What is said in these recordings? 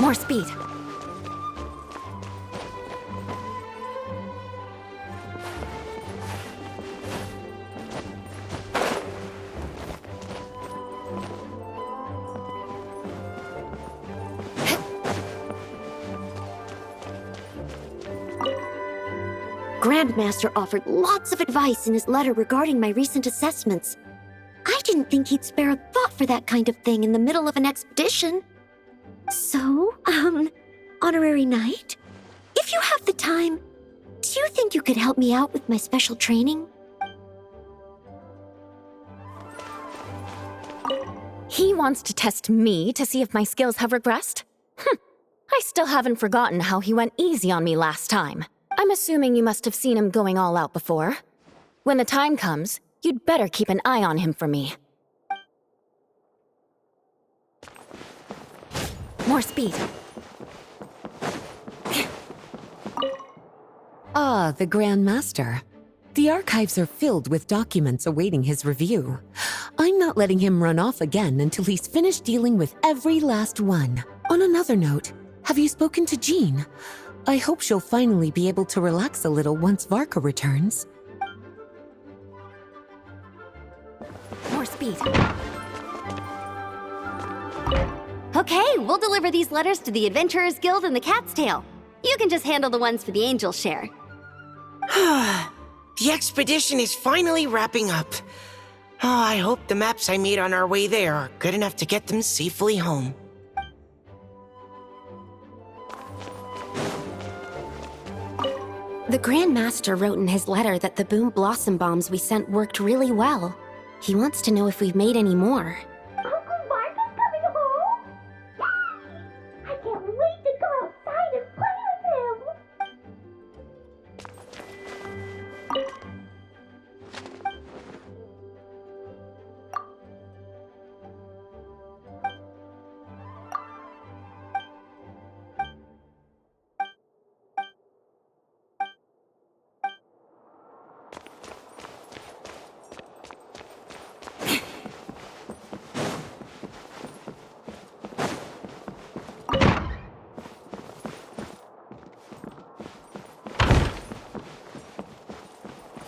More speed. Grandmaster offered lots of advice in his letter regarding my recent assessments. I didn't think he'd spare a thought for that kind of thing in the middle of an expedition. So, Honorary Knight, if you have the time, do you think you could help me out with my special training? He wants to test me to see if my skills have regressed? I still haven't forgotten how he went easy on me last time. I'm assuming you must have seen him going all out before. When the time comes, you'd better keep an eye on him for me. More speed. Ah, the Grand Master. The archives are filled with documents awaiting his review. I'm not letting him run off again until he's finished dealing with every last one. On another note, have you spoken to Jean? I hope she'll finally be able to relax a little once Varka returns. More speed. Okay, we'll deliver these letters to the Adventurers Guild and the Cat's Tail. You can just handle the ones for the Angel share. The expedition is finally wrapping up. Oh, I hope the maps I made on our way there are good enough to get them safely home. The Grand Master wrote in his letter that the Boom Blossom Bombs we sent worked really well. He wants to know if we've made any more. Uncle Marcus coming home? Yay! I can't wait to go outside and play with him!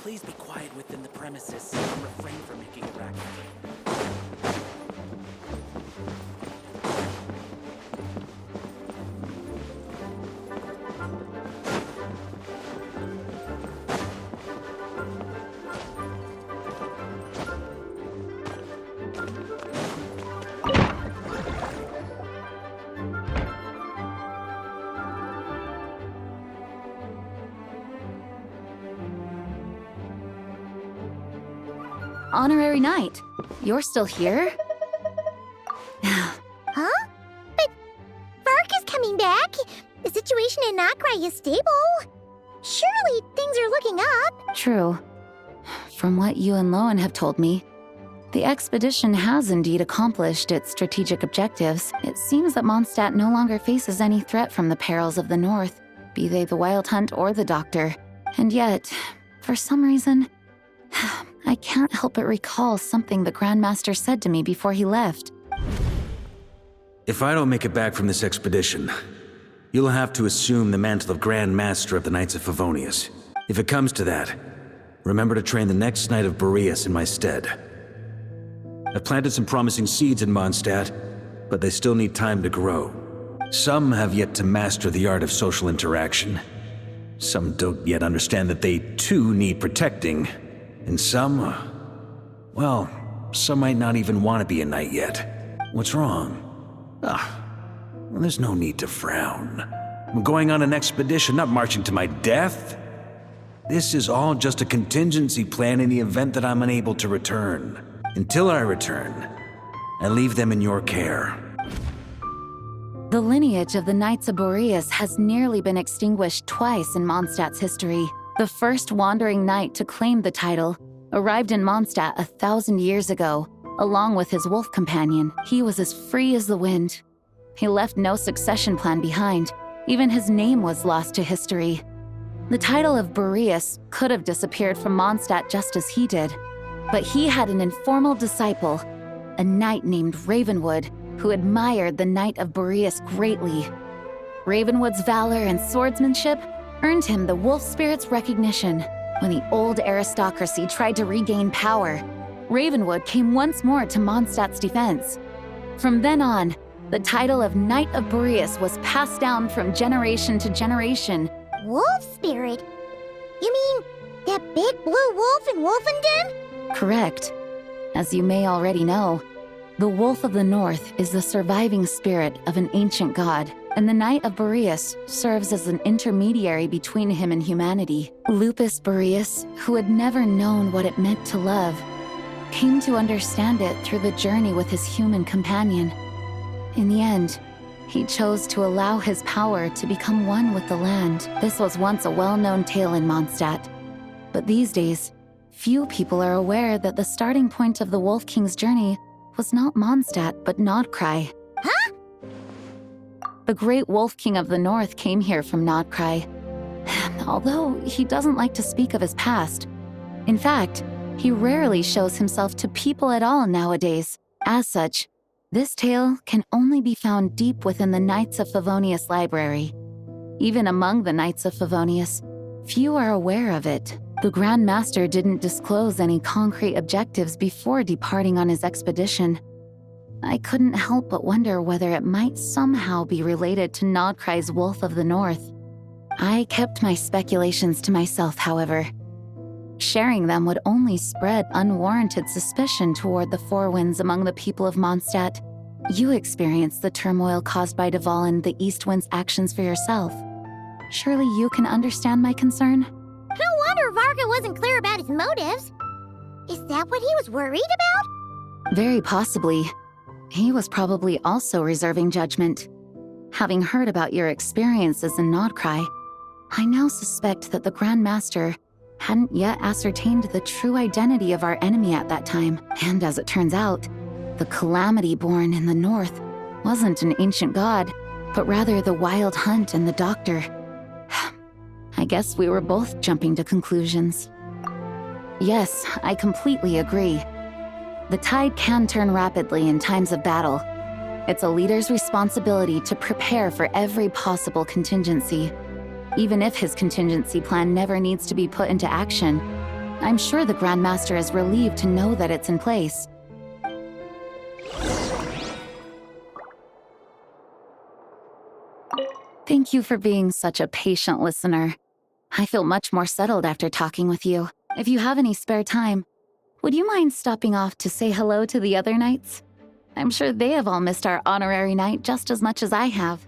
Please be quiet within the premises and refrain from making a racket. Honorary Knight, you're still here? Huh? But Vark is coming back. The situation in Nakrai is stable. Surely things are looking up. True. From what you and Lowen have told me, the expedition has indeed accomplished its strategic objectives. It seems that Mondstadt no longer faces any threat from the perils of the North, be they the Wild Hunt or the Doctor. And yet, for some reason, I can't help but recall something the Grandmaster said to me before he left. If I don't make it back from this expedition, you'll have to assume the mantle of Grand Master of the Knights of Favonius. If it comes to that, remember to train the next Knight of Boreas in my stead. I've planted some promising seeds in Mondstadt, but they still need time to grow. Some have yet to master the art of social interaction. Some don't yet understand that they too need protecting. And some, well, some might not even want to be a knight yet. What's wrong? Well, there's no need to frown. I'm going on an expedition, not marching to my death. This is all just a contingency plan in the event that I'm unable to return. Until I return, I leave them in your care. The lineage of the Knights of Boreas has nearly been extinguished twice in Mondstadt's history. The first wandering knight to claim the title arrived in Mondstadt 1,000 years ago, along with his wolf companion. He was as free as the wind. He left no succession plan behind. Even his name was lost to history. The title of Boreas could have disappeared from Mondstadt just as he did. But he had an informal disciple, a knight named Ravenwood, who admired the Knight of Boreas greatly. Ravenwood's valor and swordsmanship earned him the Wolf Spirit's recognition. When the old aristocracy tried to regain power, Ravenwood came once more to Mondstadt's defense. From then on, the title of Knight of Boreas was passed down from generation to generation. Wolf spirit? You mean that big blue wolf in Wolfenden? Correct. As you may already know, the Wolf of the North is the surviving spirit of an ancient god, and the Knight of Boreas serves as an intermediary between him and humanity. Lupus Boreas, who had never known what it meant to love, came to understand it through the journey with his human companion. In the end, he chose to allow his power to become one with the land. This was once a well-known tale in Mondstadt, but these days, few people are aware that the starting point of the Wolf King's journey was not Mondstadt, but Nodcry. Huh? The great Wolf King of the North came here from Nodcry, although he doesn't like to speak of his past. In fact, he rarely shows himself to people at all nowadays. As such, this tale can only be found deep within the Knights of Favonius library. Even among the Knights of Favonius, few are aware of it. The Grand Master didn't disclose any concrete objectives before departing on his expedition. I couldn't help but wonder whether it might somehow be related to Nodcry's Wolf of the North. I kept my speculations to myself, however. Sharing them would only spread unwarranted suspicion toward the Four Winds among the people of Mondstadt. You experienced the turmoil caused by Duval and the East Wind's actions for yourself. Surely you can understand my concern? No wonder Varga wasn't clear about his motives. Is that what he was worried about? Very possibly. He was probably also reserving judgment. Having heard about your experiences in Nodcry, I now suspect that the Grand Master hadn't yet ascertained the true identity of our enemy at that time. And as it turns out, the Calamity born in the north wasn't an ancient god, but rather the Wild Hunt and the Doctor. I guess we were both jumping to conclusions. Yes, I completely agree. The tide can turn rapidly in times of battle. It's a leader's responsibility to prepare for every possible contingency. Even if his contingency plan never needs to be put into action, I'm sure the Grand Master is relieved to know that it's in place. Thank you for being such a patient listener. I feel much more settled after talking with you. If you have any spare time, would you mind stopping off to say hello to the other knights? I'm sure they have all missed our honorary knight just as much as I have.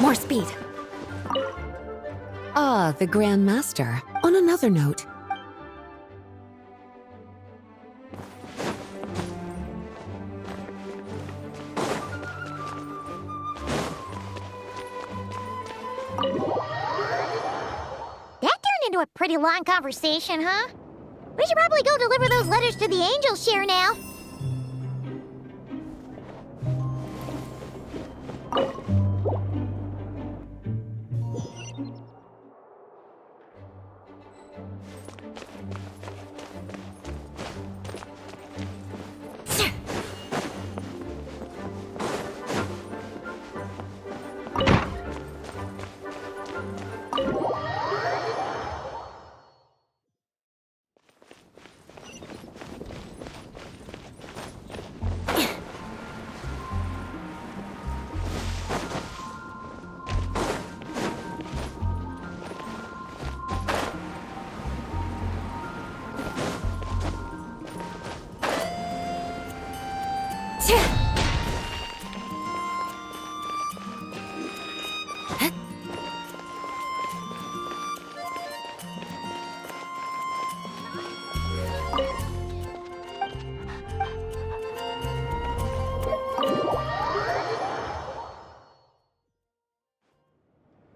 More speed. Ah, the Grand Master. On another note, That turned into a pretty long conversation, huh? We should probably go deliver those letters to the Angel Share now.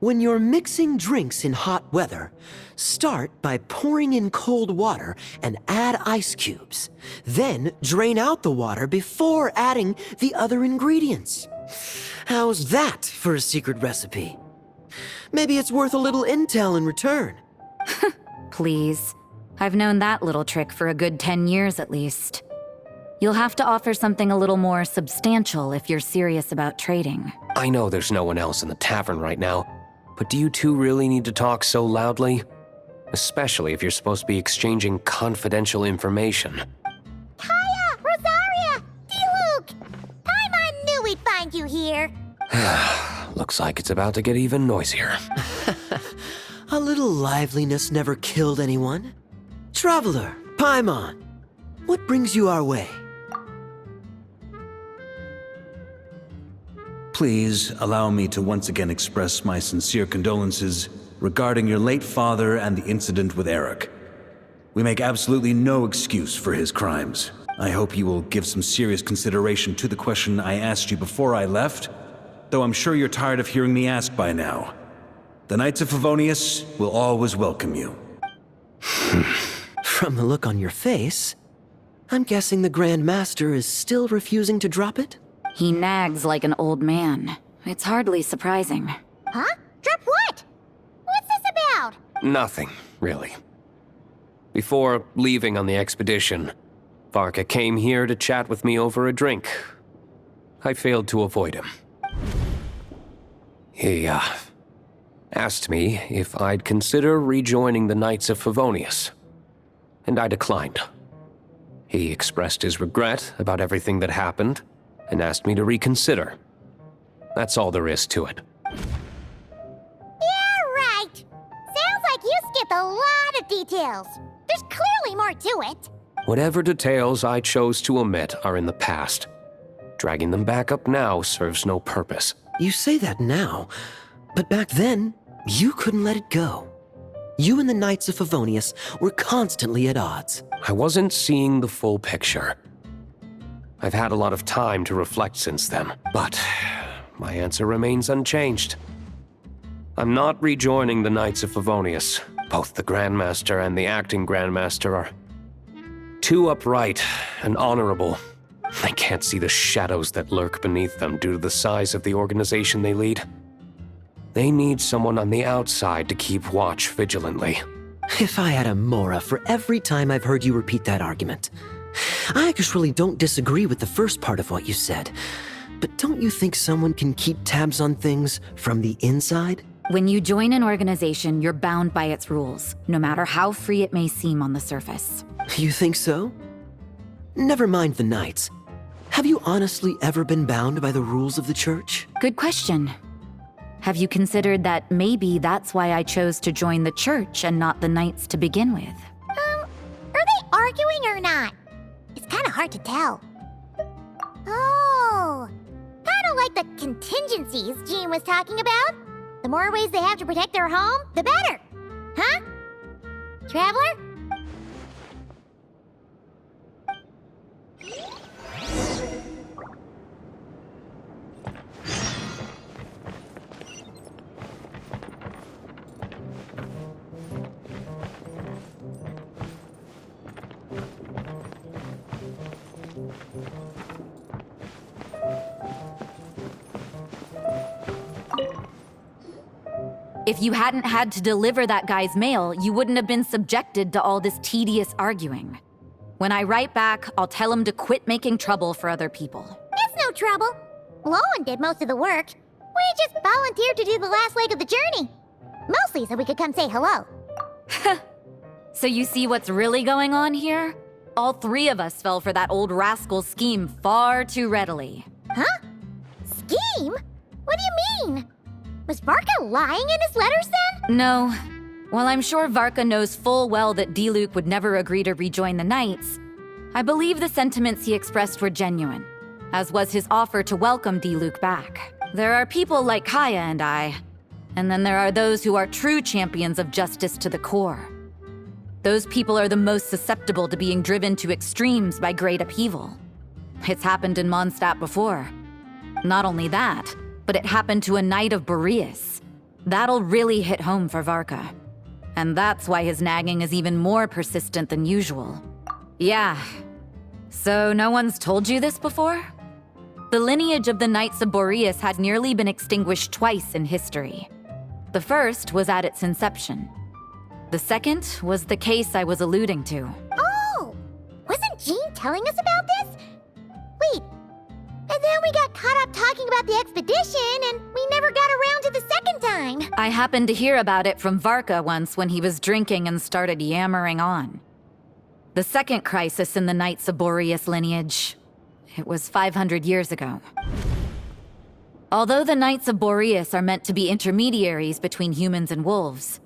When you're mixing drinks in hot weather, start by pouring in cold water and add ice cubes. Then drain out the water before adding the other ingredients. How's that for a secret recipe? Maybe it's worth a little intel in return. Please. I've known that little trick for a good 10 years at least. You'll have to offer something a little more substantial if you're serious about trading. I know there's no one else in the tavern right now, but do you two really need to talk so loudly? Especially if you're supposed to be exchanging confidential information. Kaya! Rosaria! D-Luke! Paimon knew we'd find you here. Looks like it's about to get even noisier. A little liveliness never killed anyone. Traveler, Paimon, what brings you our way? Please allow me to once again express my sincere condolences regarding your late father and the incident with Eric. We make absolutely no excuse for his crimes. I hope you will give some serious consideration to the question I asked you before I left, though I'm sure you're tired of hearing me ask by now. The Knights of Favonius will always welcome you. From the look on your face, I'm guessing the Grand Master is still refusing to drop it? He nags like an old man. It's hardly surprising. Huh? Drop what? What's this about? Nothing, really. Before leaving on the expedition, Varka came here to chat with me over a drink. I failed to avoid him. He, asked me if I'd consider rejoining the Knights of Favonius, and I declined. He expressed his regret about everything that happened, and asked me to reconsider. That's all there is to it. Yeah, right. Sounds like you skipped a lot of details. There's clearly more to it. Whatever details I chose to omit are in the past. Dragging them back up now serves no purpose. You say that now, but back then, you couldn't let it go. You and the Knights of Favonius were constantly at odds. I wasn't seeing the full picture. I've had a lot of time to reflect since then, but my answer remains unchanged. I'm not rejoining the Knights of Favonius. Both the Grandmaster and the acting Grandmaster are too upright and honorable. I can't see the shadows that lurk beneath them due to the size of the organization they lead. They need someone on the outside to keep watch vigilantly. If I had a Mora for every time I've heard you repeat that argument. I actually don't disagree with the first part of what you said, but don't you think someone can keep tabs on things from the inside? When you join an organization, you're bound by its rules, no matter how free it may seem on the surface. You think so? Never mind the Knights. Have you honestly ever been bound by the rules of the Church? Good question. Have you considered that maybe that's why I chose to join the Church and not the Knights to begin with? Are they arguing or not? It's kind of hard to tell. Oh, kind of like the contingencies Jean was talking about. The more ways they have to protect their home, the better. Huh? Traveler? If you hadn't had to deliver that guy's mail, you wouldn't have been subjected to all this tedious arguing. When I write back, I'll tell him to quit making trouble for other people. It's no trouble. Lowen did most of the work. We just volunteered to do the last leg of the journey. Mostly so we could come say hello. So you see what's really going on here? All three of us fell for that old rascal's scheme far too readily. Huh? Scheme? What do you mean? Was Varka lying in his letters then? No. While I'm sure Varka knows full well that D-Luke would never agree to rejoin the Knights, I believe the sentiments he expressed were genuine, as was his offer to welcome D-Luke back. There are people like Kaya and I, and then there are those who are true champions of justice to the core. Those people are the most susceptible to being driven to extremes by great upheaval. It's happened in Mondstadt before. Not only that, but it happened to a Knight of Boreas. That'll really hit home for Varka. And that's why his nagging is even more persistent than usual. Yeah. So no one's told you this before? The lineage of the Knights of Boreas had nearly been extinguished twice in history. The first was at its inception. The second was the case I was alluding to. Oh! Wasn't Jean telling us about this? Wait, and then we got caught up talking about the expedition, and we never got around to the second time. I happened to hear about it from Varka once when he was drinking and started yammering on. The second crisis in the Knights of Boreas lineage. It was 500 years ago. Although the Knights of Boreas are meant to be intermediaries between humans and wolves,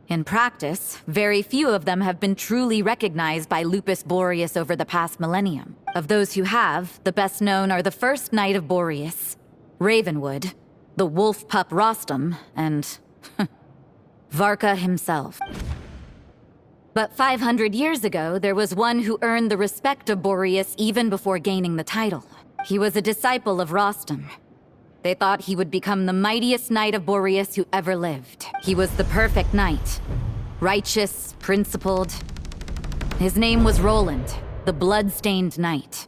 in practice, very few of them have been truly recognized by Lupus Boreas over the past millennium. Of those who have, the best known are the first Knight of Boreas, Ravenwood, the wolf pup Rostam, and Varka himself. But 500 years ago, there was one who earned the respect of Boreas even before gaining the title. He was a disciple of Rostam. They thought he would become the mightiest knight of Boreas who ever lived. He was the perfect knight. Righteous, principled. His name was Roland, the blood-stained knight.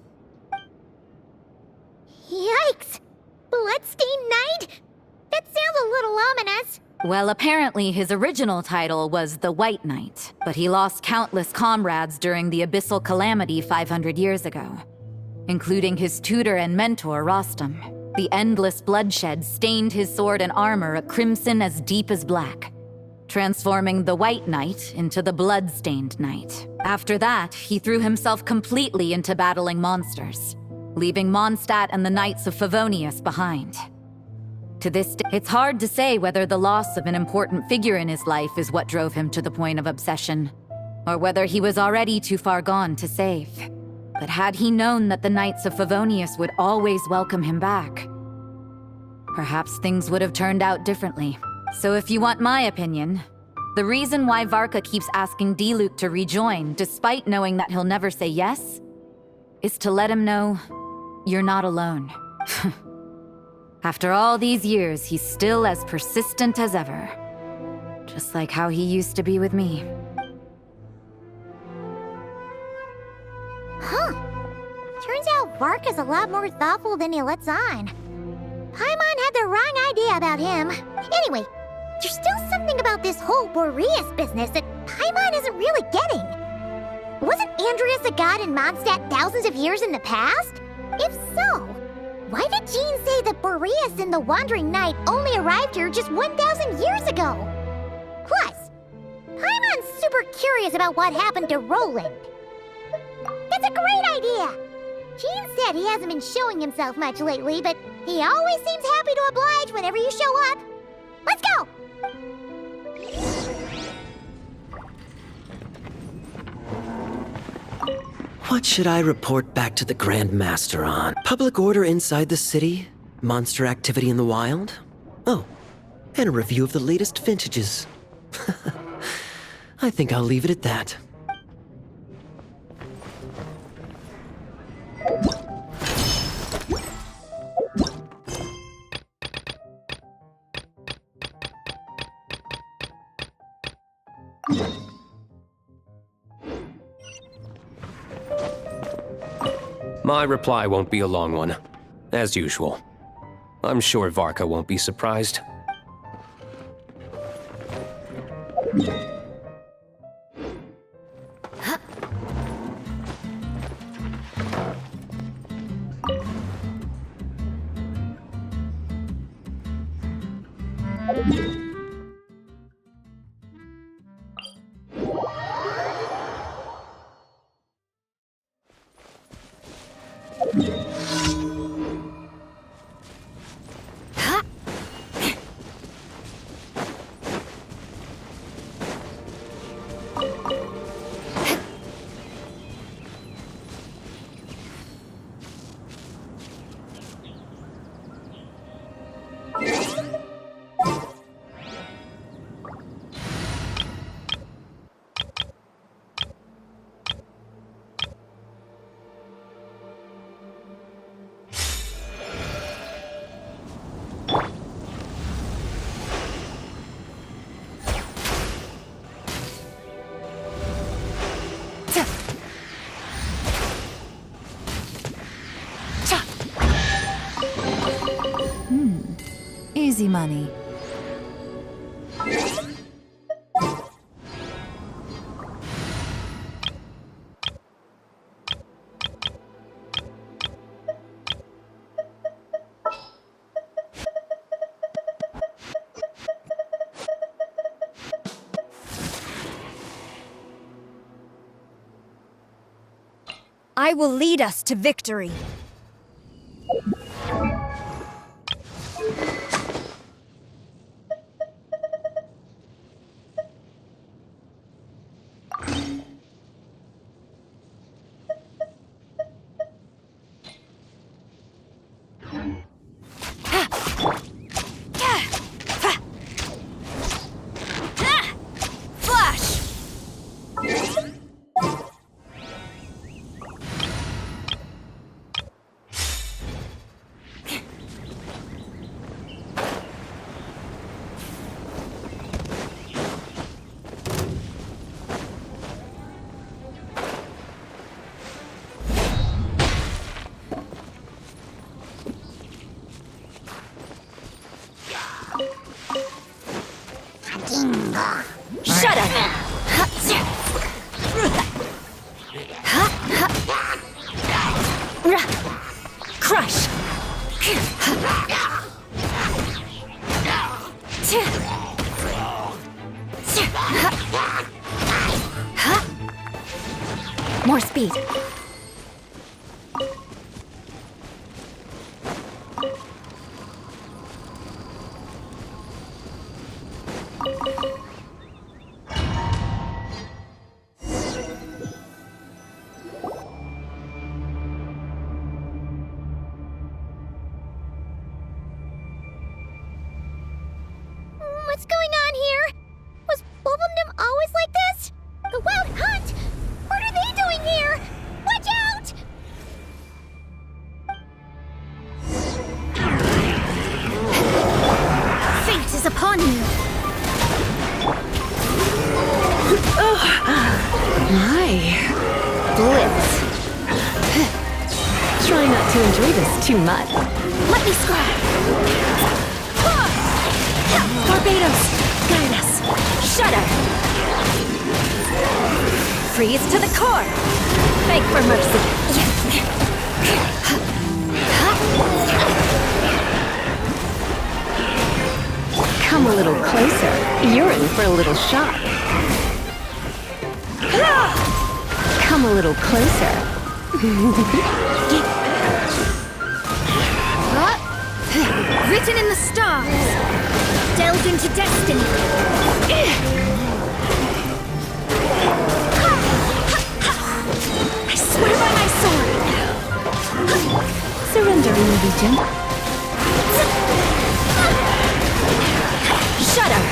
Yikes! Bloodstained Knight? That sounds a little ominous. Well, apparently his original title was the White Knight, but he lost countless comrades during the Abyssal Calamity 500 years ago, including his tutor and mentor, Rostam. The endless bloodshed stained his sword and armor a crimson as deep as black, transforming the White Knight into the Blood-Stained Knight. After that, he threw himself completely into battling monsters, leaving Mondstadt and the Knights of Favonius behind. To this day, it's hard to say whether the loss of an important figure in his life is what drove him to the point of obsession, or whether he was already too far gone to save. But had he known that the Knights of Favonius would always welcome him back, perhaps things would have turned out differently. So if you want my opinion, the reason why Varka keeps asking Diluc to rejoin, despite knowing that he'll never say yes, is to let him know you're not alone. After all these years, he's still as persistent as ever. Just like how he used to be with me. Huh. Turns out Varka's a lot more thoughtful than he lets on. Paimon had the wrong idea about him. Anyway, there's still something about this whole Boreas business that Paimon isn't really getting. Wasn't Andreas a god in Mondstadt thousands of years in the past? If so, why did Jean say that Boreas and the Wandering Knight only arrived here just 1,000 years ago? Plus, Paimon's super curious about what happened to Roland. That's a great idea! Jean said he hasn't been showing himself much lately, but he always seems happy to oblige whenever you show up. Let's go! What should I report back to the Grand Master on? Public order inside the city? Monster activity in the wild? Oh, and a review of the latest vintages. I think I'll leave it at that. My reply won't be a long one, as usual. I'm sure Varka won't be surprised. Easy money. I will lead us to victory. Shut up! Crush! More speed. What's going on here? Was Bulbumdum always like this? The Wild Hunt? What are they doing here? Watch out! Fate is upon you. My. Blitz. Try not to enjoy this too much. Let me scry. Barbados, guide us. Shudder! Freeze to the core! Beg for mercy! Come a little closer. You're in for a little shock. Come a little closer. Written in the stars. Delved into destiny. I swear by my sword. Surrender in the Legion. Shudder!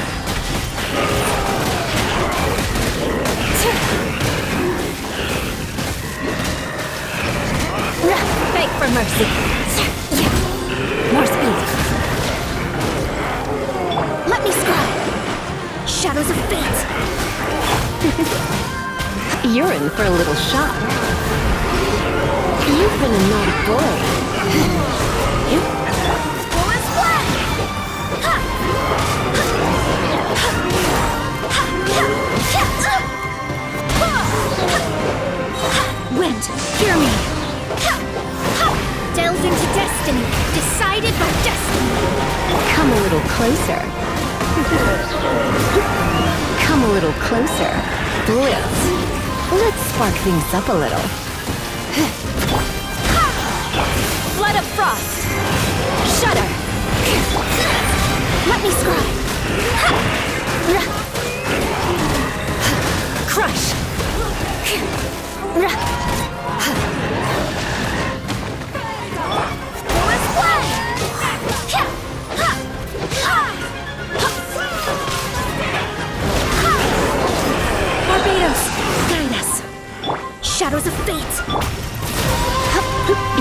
Beg for mercy! More speed! Let me scry. Shadows of fate. You're in for a little shock. You've been a naughty boy. Wind, hear me. Delved into destiny, decided by destiny. Come a little closer. Come a little closer. Blitz. Let's spark things up a little. Flood of frost! Shudder! Let me scry. Crush! Barbados, guide us. Shadows of fate.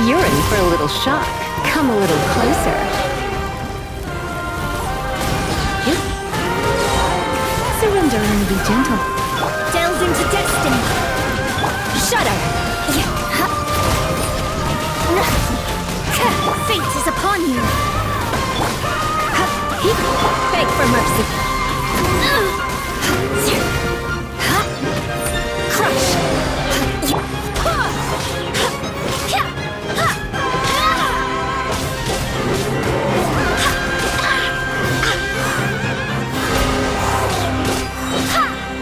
You're in for a little shock. Come a little closer. Surrender and be gentle. Delved into destiny. Shudder! Fate is upon you. Beg for mercy! Crush!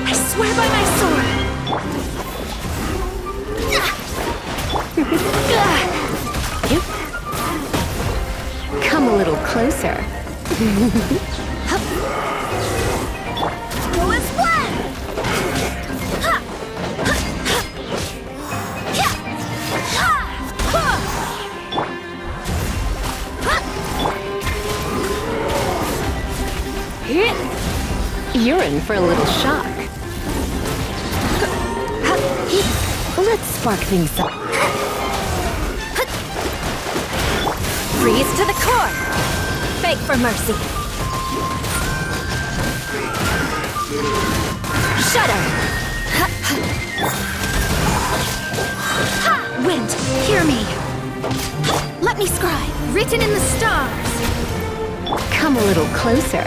I swear by my sword. Coolest plan! Ha! You're in for a little shock. Let's spark things up. Freeze to the core! Beg for mercy! Shudder! Wind, hear me! Let me scry, written in the stars! Come a little closer.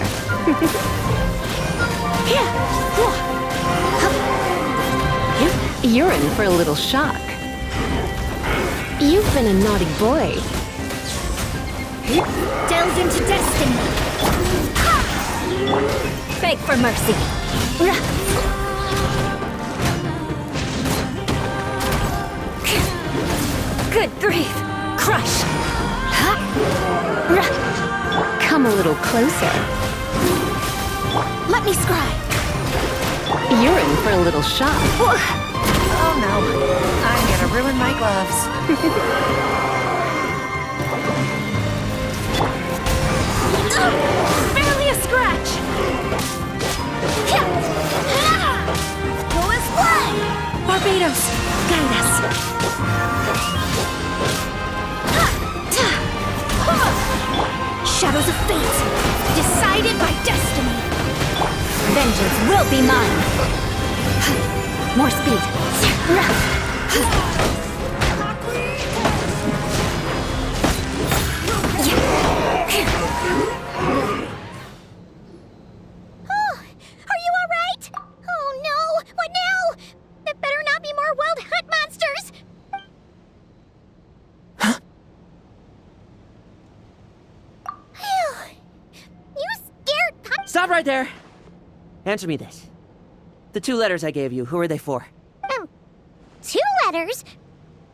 You're in for a little shock. You've been a naughty boy. Delve into destiny! Beg for mercy! Good grief! Crush! Come a little closer. Let me scry! You're in for a little shock. Oh no, I'm gonna ruin my gloves. Barely a scratch! Coolest play! Barbados, guide us. Shadows of fate, decided by destiny. Vengeance will be mine. More speed. Are you alright? Oh no! What now? There better not be more wild hunt monsters! You scared Stop right there. Answer me this. The 2 letters I gave you, who are they for? 2 letters?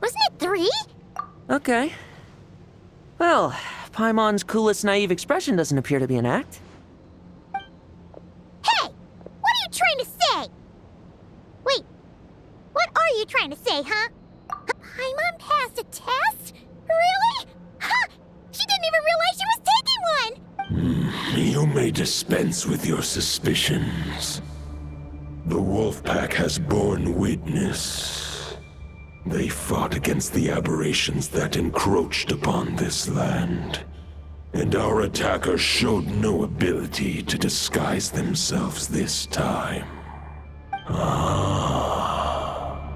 Wasn't it 3? Okay. Well, Paimon's coolest naive expression doesn't appear to be an act. Hey! What are you trying to say? Wait, what are you trying to say, huh? Paimon passed a test? Really? Ha! She didn't even realize she was taking one! You may dispense with your suspicions. The wolf pack has borne witness. They fought against the aberrations that encroached upon this land. And our attackers showed no ability to disguise themselves this time.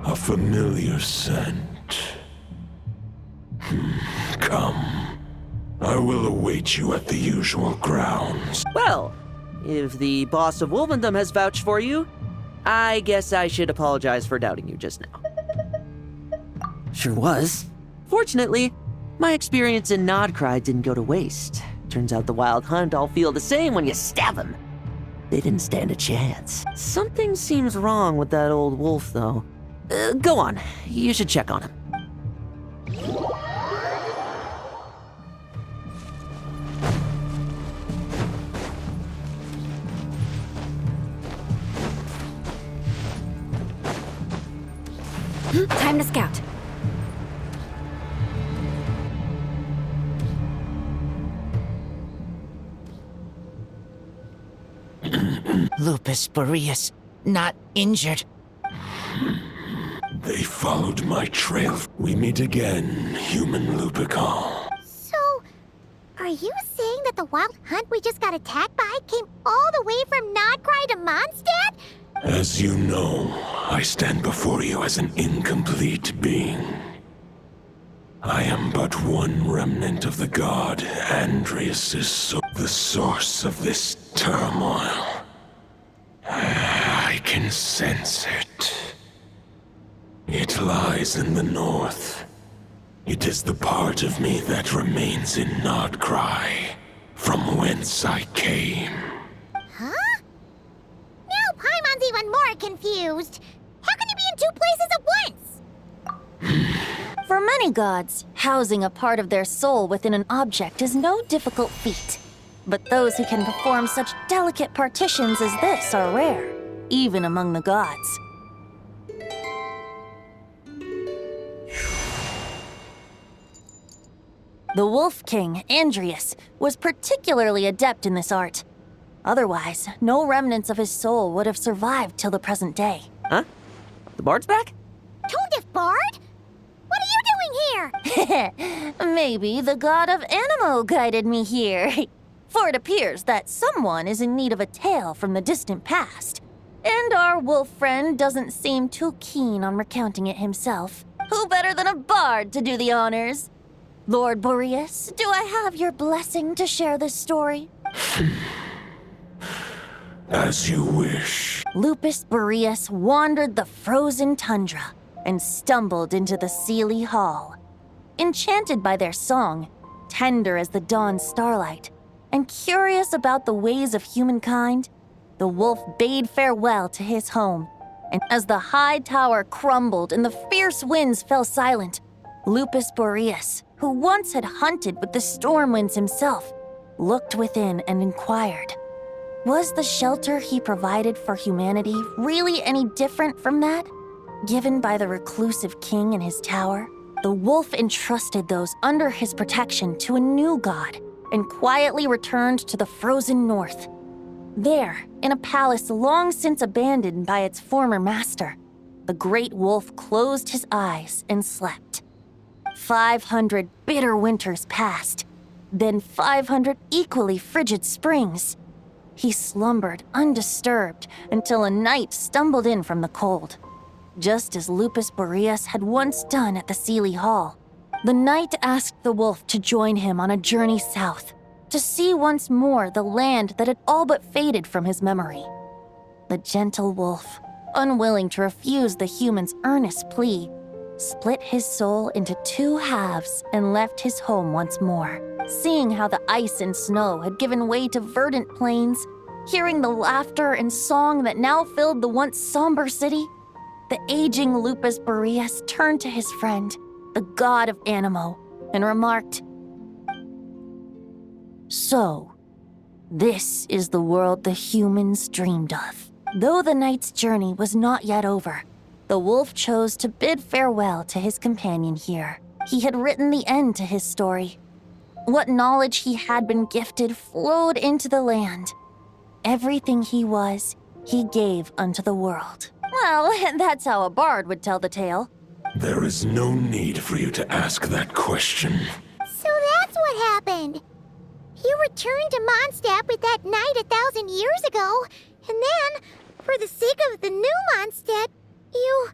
A familiar scent. Come. I will await you at the usual grounds. Well, if the boss of Wolvendom has vouched for you, I guess I should apologize for doubting you just now. Sure was. Fortunately, my experience in Nodcry didn't go to waste. Turns out the Wild Hunt all feel the same when you stab them. They didn't stand a chance. Something seems wrong with that old wolf, though. Go on. You should check on him. Time to scout. Lupus Boreas, not injured. They followed my trail. We meet again, human Lupical. So, are you saying that the Wild Hunt we just got attacked by came all the way from Nodcry to Mondstadt? As you know, I stand before you as an incomplete being. I am but one remnant of the god Andreas' the source of this turmoil. I can sense it. It lies in the north. It is the part of me that remains in Nodcry, from whence I came. Huh? Now Paimon's even more confused. How can you be in 2 places at once? For many gods, housing a part of their soul within an object is no difficult feat. But those who can perform such delicate partitions as this are rare, even among the gods. The Wolf King, Andrius, was particularly adept in this art. Otherwise, no remnants of his soul would have survived till the present day. Huh? The bard's back? Toadif Bard? What are you doing here? Maybe the god of Animo guided me here. For it appears that someone is in need of a tale from the distant past. And our wolf friend doesn't seem too keen on recounting it himself. Who better than a bard to do the honors? Lord Boreas, do I have your blessing to share this story? As you wish. Lupus Boreas wandered the frozen tundra and stumbled into the Seelie Hall. Enchanted by their song, tender as the dawn starlight, and curious about the ways of humankind, the wolf bade farewell to his home. And as the high tower crumbled and the fierce winds fell silent, Lupus Boreas, who once had hunted with the storm winds himself, looked within and inquired, was the shelter he provided for humanity really any different from that given by the reclusive king in his tower? The wolf entrusted those under his protection to a new god and quietly returned to the frozen north. There, in a palace long since abandoned by its former master, the great wolf closed his eyes and slept. 500 bitter winters passed, then 500 equally frigid springs. He slumbered undisturbed until a night stumbled in from the cold. Just as Lupus Boreas had once done at the Seelie Hall, the knight asked the wolf to join him on a journey south, to see once more the land that had all but faded from his memory. The gentle wolf, unwilling to refuse the human's earnest plea, split his soul into two halves and left his home once more. Seeing how the ice and snow had given way to verdant plains, hearing the laughter and song that now filled the once somber city, the aging Lupus Boreas turned to his friend, the god of Animo, and remarked, "So, this is the world the humans dreamed of." Though the knight's journey was not yet over, the wolf chose to bid farewell to his companion here. He had written the end to his story. What knowledge he had been gifted flowed into the land. Everything he was, he gave unto the world. Well, that's how a bard would tell the tale. There is no need for you to ask that question. So that's what happened. You returned to Mondstadt with that knight 1,000 years ago, and then, for the sake of the new Mondstadt, you...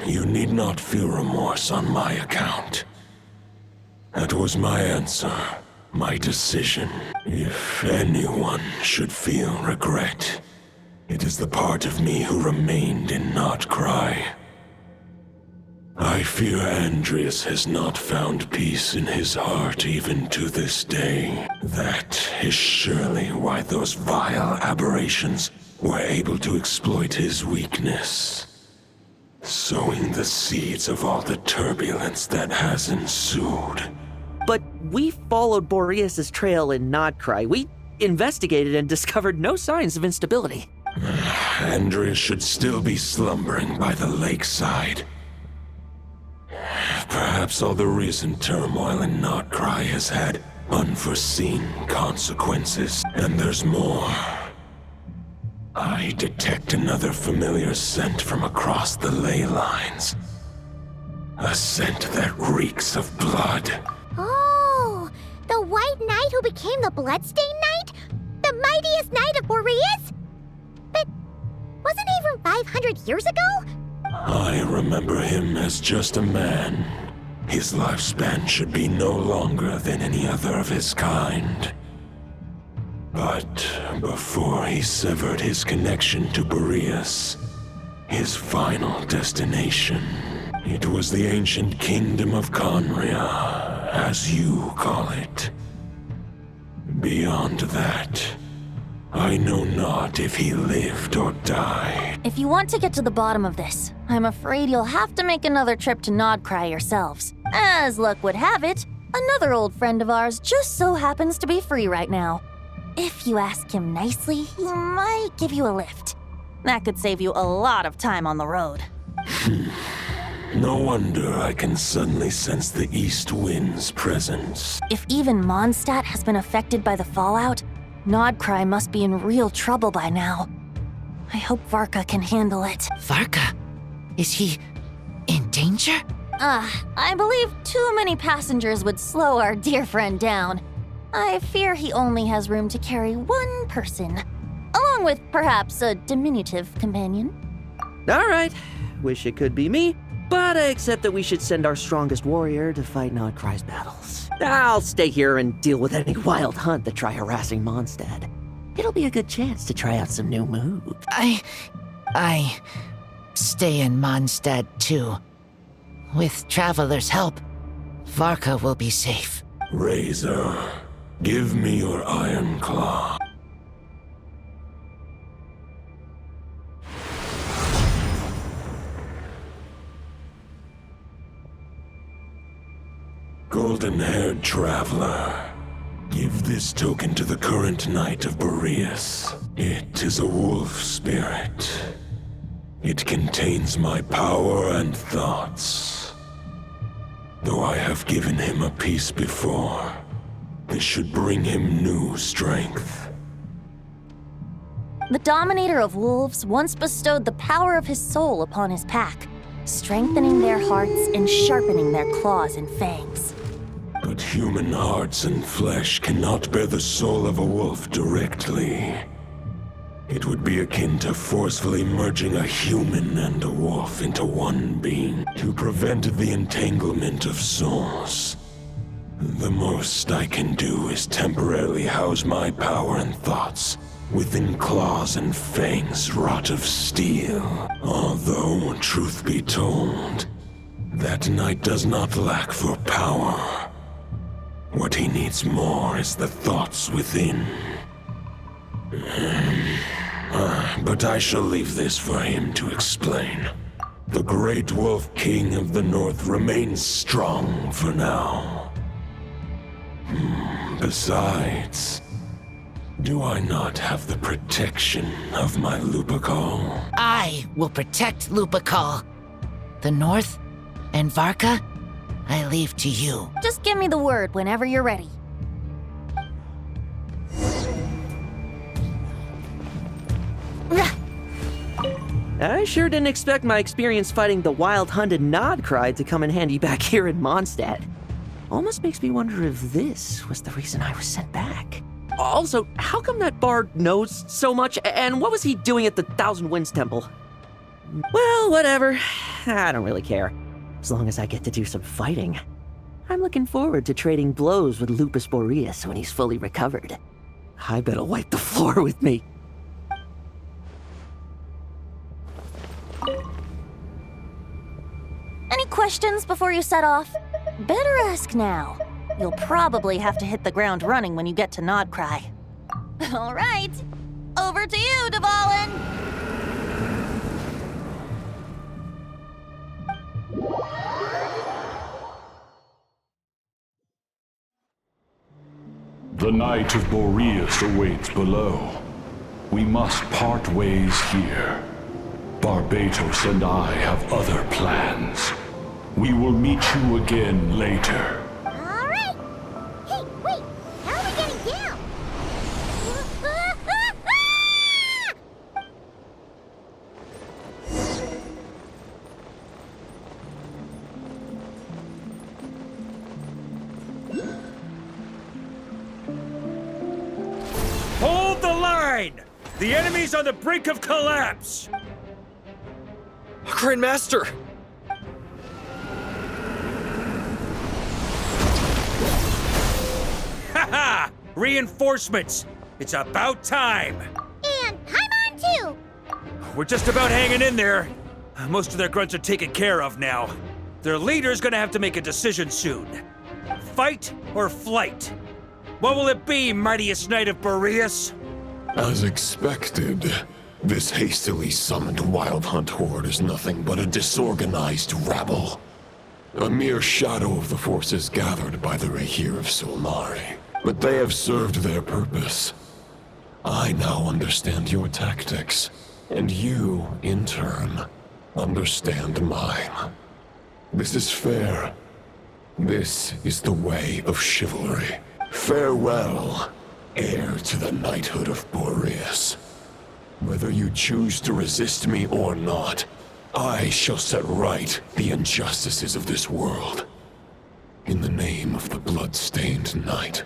You need not feel remorse on my account. That was my answer, my decision. If anyone should feel regret, it is the part of me who remained and not cry. I fear Andrius has not found peace in his heart even to this day. That is surely why those vile aberrations were able to exploit his weakness, sowing the seeds of all the turbulence that has ensued. But we followed Boreas' trail in Nodcry. We investigated and discovered no signs of instability. Andrius should still be slumbering by the lakeside. Perhaps all the recent turmoil in Nodcry has had unforeseen consequences. And there's more. I detect another familiar scent from across the ley lines. A scent that reeks of blood. Oh, the White Knight who became the Bloodstained Knight? The mightiest knight of Boreas? But wasn't he from 500 years ago? I remember him as just a man. His lifespan should be no longer than any other of his kind. But before he severed his connection to Boreas, his final destination, it was the ancient kingdom of Conria, as you call it. Beyond that, I know not if he lived or died. If you want to get to the bottom of this, I'm afraid you'll have to make another trip to Nodcry yourselves. As luck would have it, Another old friend of ours just so happens to be free right now. If you ask him nicely, he might give you a lift. That could save you a lot of time on the road. No wonder I can suddenly sense the east wind's presence. If even Mondstadt has been affected by the fallout, Nodcry must be in real trouble by now. I hope Varka can handle it. Varka? Is he in danger? I believe too many passengers would slow our dear friend down. I fear he only has room to carry one person, along with perhaps a diminutive companion. All right. Wish it could be me, but I accept that we should send our strongest warrior to fight Nodcry's battles. I'll stay here and deal with any wild hunt that try harassing Mondstadt. It'll be a good chance to try out some new moves. I stay in Mondstadt too. With Traveler's help, Varka will be safe. Razor, give me your iron claw. Golden-haired traveler, give this token to the current knight of Boreas. It is a wolf spirit. It contains my power and thoughts. Though I have given him a piece before, this should bring him new strength. The Dominator of Wolves once bestowed the power of his soul upon his pack, strengthening their hearts and sharpening their claws and fangs. But human hearts and flesh cannot bear the soul of a wolf directly. It would be akin to forcefully merging a human and a wolf into one being to prevent the entanglement of souls. The most I can do is temporarily house my power and thoughts within claws and fangs wrought of steel. Although, truth be told, that knight does not lack for power. What he needs more is the thoughts within. But I shall leave this for him to explain. The Great Wolf King of the North remains strong for now. Besides, do I not have the protection of my Lupacol? I will protect Lupacol. The North and Varka, I leave to you. Just give me the word whenever you're ready. I sure didn't expect my experience fighting the wild-hunted Nodcry to come in handy back here in Mondstadt. Almost makes me wonder if this was the reason I was sent back. Also, how come that bard knows so much, and what was he doing at the Thousand Winds Temple? Well, whatever. I don't really care. As long as I get to do some fighting. I'm looking forward to trading blows with Lupus Boreas when he's fully recovered. I better wipe the floor with me. Any questions before you set off? Better ask now. You'll probably have to hit the ground running when you get to Nodcry. All right, over to you, Dvalin! The Knight of Boreas awaits below. We must part ways here. Barbatos and I have other plans. We will meet you again later. All right. Hey, wait. How are we getting down? Hold the line! The enemy's on the brink of collapse! Grandmaster! Haha! Reinforcements! It's about time! And I'm on too! We're just about hanging in there. Most of their grunts are taken care of now. Their leader's gonna have to make a decision soon. Fight or flight? What will it be, mightiest knight of Boreas? As expected, this hastily summoned Wild Hunt horde is nothing but a disorganized rabble. A mere shadow of the forces gathered by the Rahir of Solnari. But they have served their purpose. I now understand your tactics, and you, in turn, understand mine. This is fair. This is the way of chivalry. Farewell, heir to the knighthood of Boreas. Whether you choose to resist me or not, I shall set right the injustices of this world. In the name of the blood-stained knight.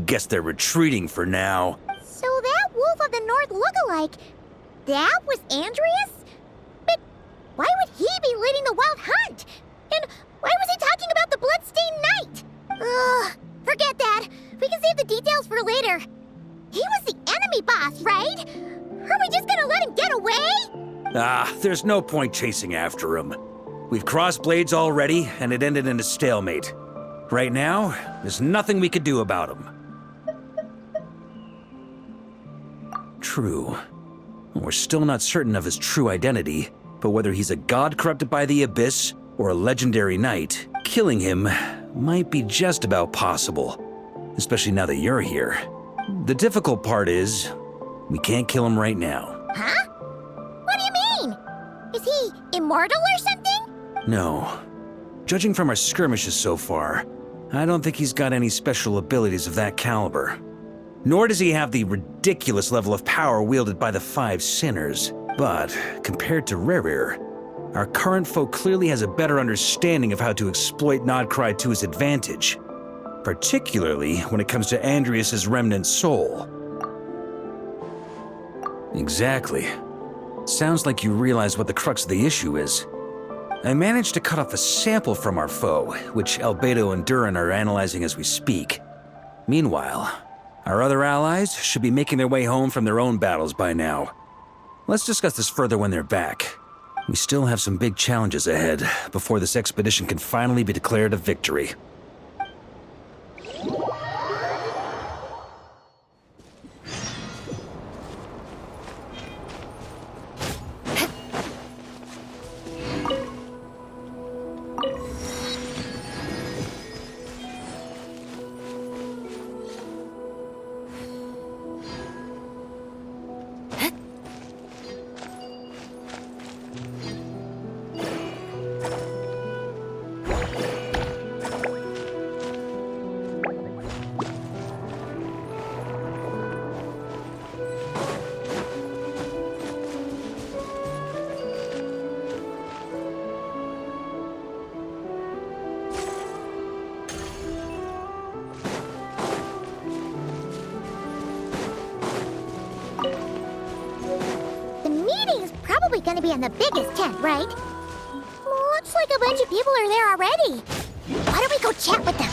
Guess they're retreating for now. So that Wolf of the North lookalike, that was Andreas? But why would he be leading the wild hunt? And why was he talking about the bloodstained knight? Ugh, forget that. We can save the details for later. He was the enemy boss, right? Are we just gonna let him get away? There's no point chasing after him. We've crossed blades already, and it ended in a stalemate. Right now, there's nothing we could do about him. True. We're still not certain of his true identity, but whether he's a god corrupted by the Abyss or a legendary knight, killing him might be just about possible, especially now that you're here. The difficult part is, we can't kill him right now. Huh? What do you mean? Is he immortal or something? No. Judging from our skirmishes so far, I don't think he's got any special abilities of that caliber. Nor does he have the ridiculous level of power wielded by the Five Sinners. But, compared to Rerir, our current foe clearly has a better understanding of how to exploit Nodcry to his advantage. Particularly when it comes to Andreas' remnant soul. Exactly. Sounds like you realize what the crux of the issue is. I managed to cut off a sample from our foe, which Albedo and Durin are analyzing as we speak. Meanwhile, our other allies should be making their way home from their own battles by now. Let's discuss this further when they're back. We still have some big challenges ahead before this expedition can finally be declared a victory. Gonna be in the biggest tent, right? Looks like a bunch of people are there already. Why don't we go chat with them?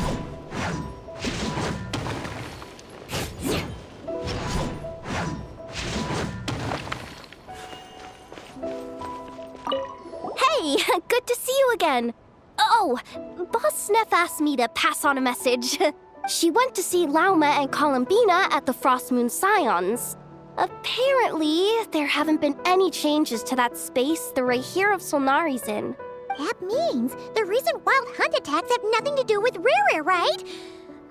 Hey, good to see you again. Oh, Boss Sneff asked me to pass on a message. She went to see Lauma and Columbina at the Frostmoon Scions. Apparently, there haven't been any changes to that space the Rahir of Solnari's in. That means the recent wild hunt attacks have nothing to do with Rerir, right?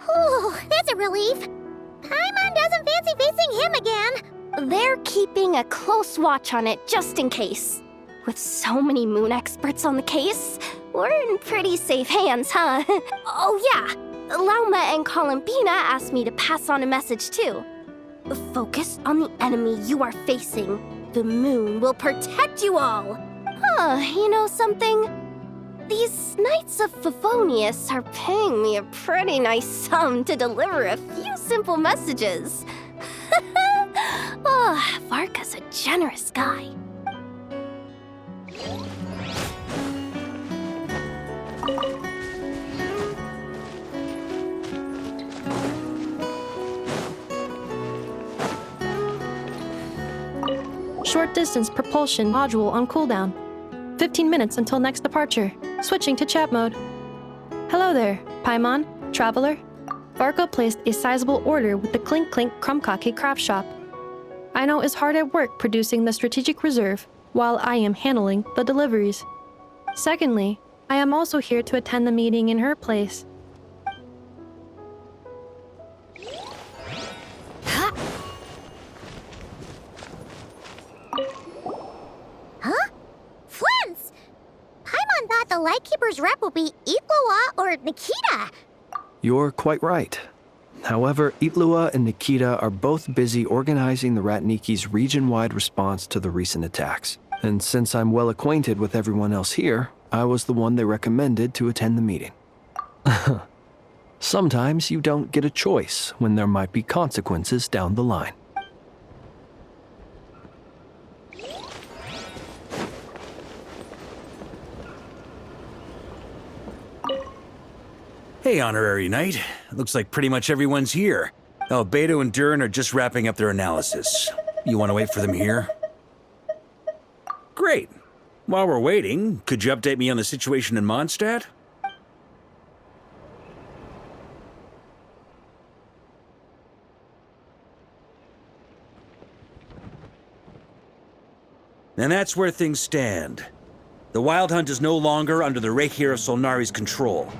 Whew, that's a relief. Paimon doesn't fancy facing him again. They're keeping a close watch on it just in case. With so many moon experts on the case, we're in pretty safe hands, huh? Oh yeah, Lauma and Columbina asked me to pass on a message too. Focus on the enemy you are facing. The moon will protect you all. Huh, you know something? These Knights of Favonius are paying me a pretty nice sum to deliver a few simple messages. Oh, Varka's a generous guy. Short distance propulsion module on cooldown. 15 minutes until next departure. Switching to chat mode. Hello there, Paimon, traveler. Varka placed a sizable order with the Clink Clink Krumkake craft shop. Aino is hard at work producing the strategic reserve, while I am handling the deliveries. Secondly, I am also here to attend the meeting in her place. Huh? Flint's! Paimon thought the Lightkeeper's rep would be Itlua or Nikita. You're quite right. However, Itlua and Nikita are both busy organizing the Ratniki's region-wide response to the recent attacks. And since I'm well acquainted with everyone else here, I was the one they recommended to attend the meeting. Sometimes you don't get a choice when there might be consequences down the line. Hey, Honorary Knight. Looks like pretty much everyone's here. Albedo and Durin are just wrapping up their analysis. You want to wait for them here? Great. While we're waiting, could you update me on the situation in Mondstadt? And that's where things stand. The Wild Hunt is no longer under the Reikir of Solnari's control,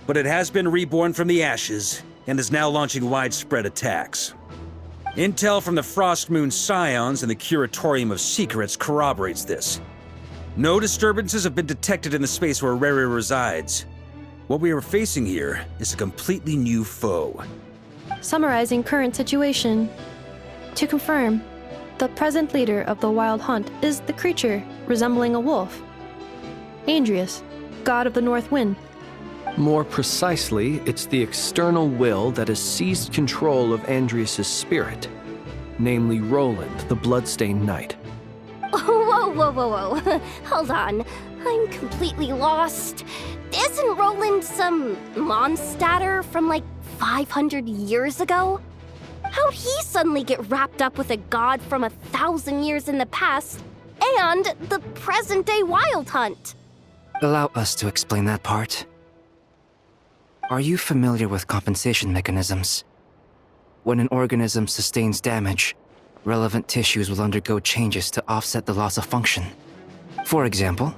but it has been reborn from the ashes and is now launching widespread attacks. Intel from the Frostmoon Scions and the Curatorium of Secrets corroborates this. No disturbances have been detected in the space where Rere resides. What we are facing here is a completely new foe. Summarizing current situation. To confirm, the present leader of the Wild Hunt is the creature resembling a wolf. Andrius, god of the North Wind. More precisely, it's the external will that has seized control of Andrius' spirit, namely Roland, the Bloodstained Knight. Whoa. Hold on. I'm completely lost. Isn't Roland some Mondstadter from like 500 years ago? How'd he suddenly get wrapped up with a god from 1,000 years in the past and the present-day Wild Hunt? Allow us to explain that part. Are you familiar with compensation mechanisms? When an organism sustains damage, relevant tissues will undergo changes to offset the loss of function. For example,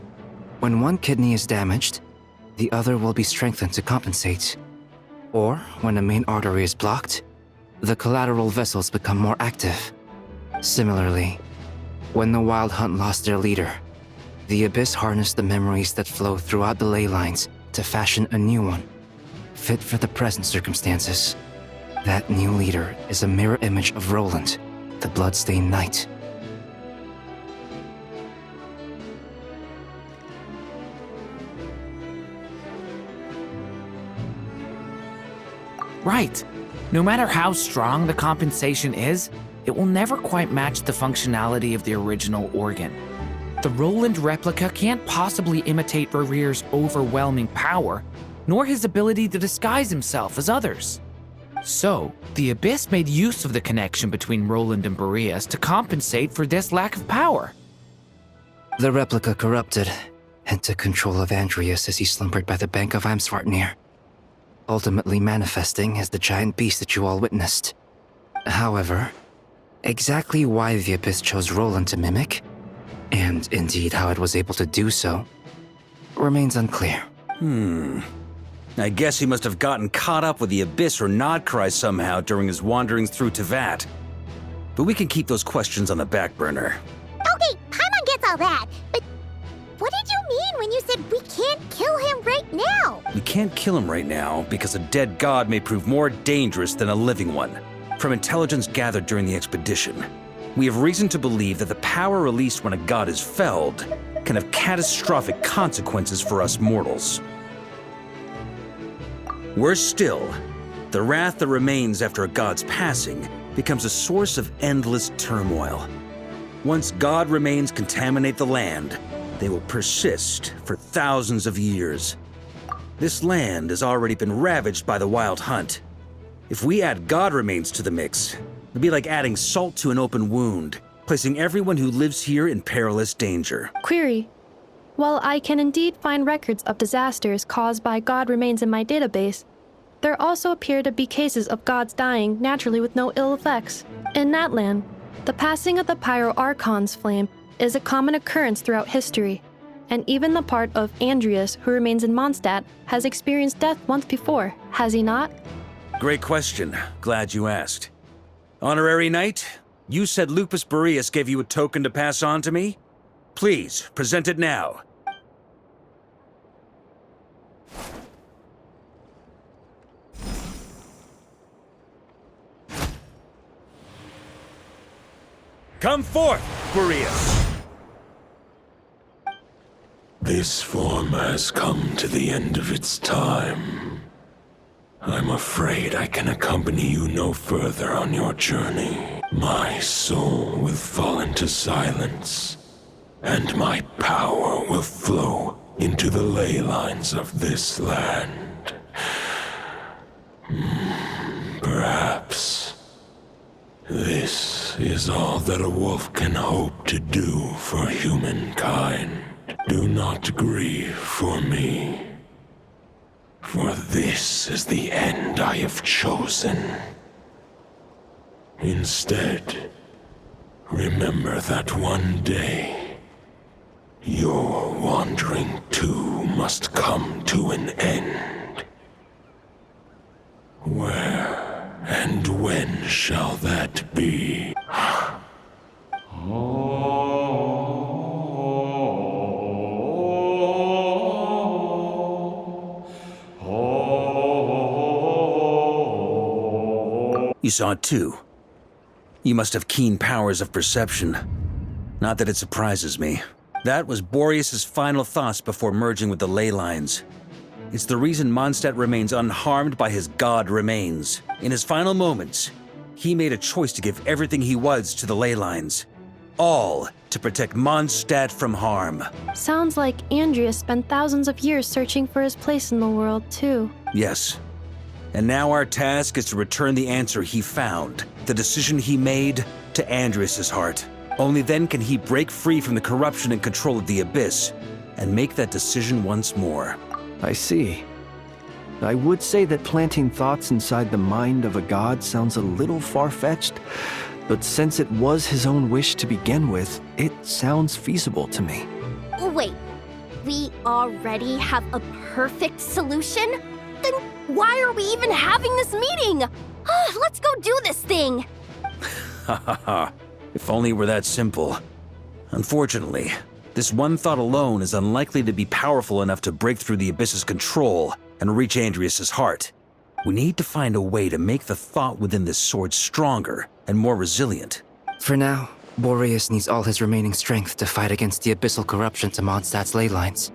when one kidney is damaged, the other will be strengthened to compensate. Or when a main artery is blocked, the collateral vessels become more active. Similarly, when the Wild Hunt lost their leader, the Abyss harnessed the memories that flow throughout the ley lines to fashion a new one, fit for the present circumstances. That new leader is a mirror image of Roland, the Bloodstained Knight. Right. No matter how strong the compensation is, it will never quite match the functionality of the original organ. The Roland replica can't possibly imitate Rere's overwhelming power, nor his ability to disguise himself as others. So, the Abyss made use of the connection between Roland and Boreas to compensate for this lack of power. The replica corrupted and took control of Andrius as he slumbered by the bank of Eimsvartnir, ultimately manifesting as the giant beast that you all witnessed. However, exactly why the Abyss chose Roland to mimic, and indeed how it was able to do so, remains unclear. I guess he must have gotten caught up with the Abyss or Nodcry somehow during his wanderings through Teyvat. But we can keep those questions on the back burner. Okay, Paimon gets all that, but what did you mean when you said we can't kill him right now? We can't kill him right now because a dead god may prove more dangerous than a living one. From intelligence gathered during the expedition, we have reason to believe that the power released when a god is felled can have catastrophic consequences for us mortals. Worse still, the wrath that remains after a god's passing becomes a source of endless turmoil. Once god remains contaminate the land, they will persist for thousands of years. This land has already been ravaged by the Wild Hunt. If we add god remains to the mix, it'd be like adding salt to an open wound, placing everyone who lives here in perilous danger. Query. While I can indeed find records of disasters caused by god remains in my database, there also appear to be cases of gods dying naturally with no ill effects. In that land, the passing of the Pyro Archon's flame is a common occurrence throughout history. And even the part of Andreas who remains in Mondstadt has experienced death once before, has he not? Great question. Glad you asked. Honorary Knight, you said Lupus Boreas gave you a token to pass on to me? Please, present it now. Come forth, Boreas! This form has come to the end of its time. I'm afraid I can accompany you no further on your journey. My soul will fall into silence, and my power will flow into the ley lines of this land. Perhaps this is all that a wolf can hope to do for humankind. Do not grieve for me, for this is the end I have chosen. Instead, remember that one day, your wandering too must come to an end. Where and when shall that be? You saw it too. You must have keen powers of perception. Not that it surprises me. That was Boreas' final thoughts before merging with the ley lines. It's the reason Mondstadt remains unharmed by his god remains. In his final moments, he made a choice to give everything he was to the ley lines. All to protect Mondstadt from harm. Sounds like Andreas spent thousands of years searching for his place in the world, too. Yes. And now our task is to return the answer he found, the decision he made, to Andreas' heart. Only then can he break free from the corruption and control of the Abyss, and make that decision once more. I see. I would say that planting thoughts inside the mind of a god sounds a little far-fetched, but since it was his own wish to begin with, it sounds feasible to me. Wait, we already have a perfect solution? Then why are we even having this meeting? Let's go do this thing! Ha ha ha. If only it were that simple. Unfortunately, this one thought alone is unlikely to be powerful enough to break through the Abyss's control and reach Andreas' heart. We need to find a way to make the thought within this sword stronger and more resilient. For now, Boreas needs all his remaining strength to fight against the abyssal corruption to Mondstadt's ley lines.